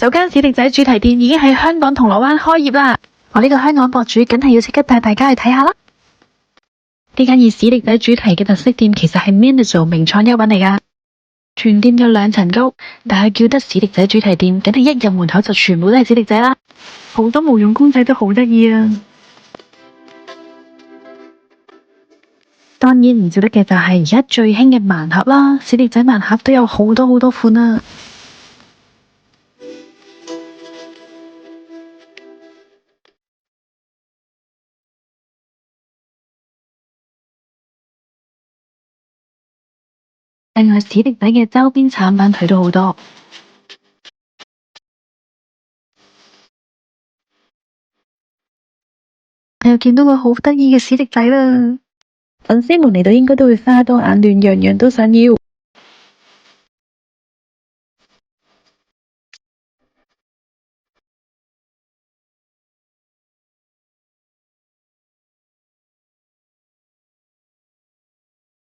首間史迪仔主題店已經喺香港銅鑼灣開業啦！我呢個香港博主梗係要即刻帶大家去睇下啦！呢間以史迪仔主題嘅特色店其實係 Miniso 名創優品嚟㗎。全店有2層高，但係叫得史迪仔主題店，梗係一入門口就全部都係史迪仔啦！好多毛絨公仔都好得意啊！當然唔少得嘅就係而家最興嘅盲盒啦，史迪仔盲盒都有好多款啊！另外史迪仔嘅周邊產品佢都好多，我又見到個好得意嘅史迪仔啦！粉絲們嚟到應該都會花多眼亂，樣樣都想要。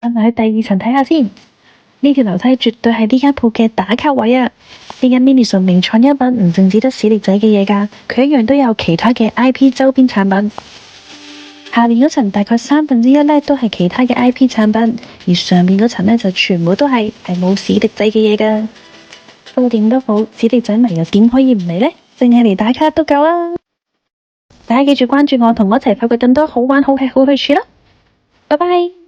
我哋去第2層睇下先，呢條樓梯絕對係呢間鋪嘅打卡位啊！呢間 Miniso 名創優品唔淨止得史迪仔嘅嘢㗎，佢一樣都有其他嘅 IP 周邊產品。下面嗰層大概1/3呢都係其他嘅 IP 產品，而上面嗰層呢就全部都係冇史迪仔嘅嘢㗎。不過點都好，史迪仔迷又點可以唔嚟呢？淨係嚟打卡都夠啦！大家記住關注我，同我一齊發掘更多好玩、好吃、好去處啦！拜拜。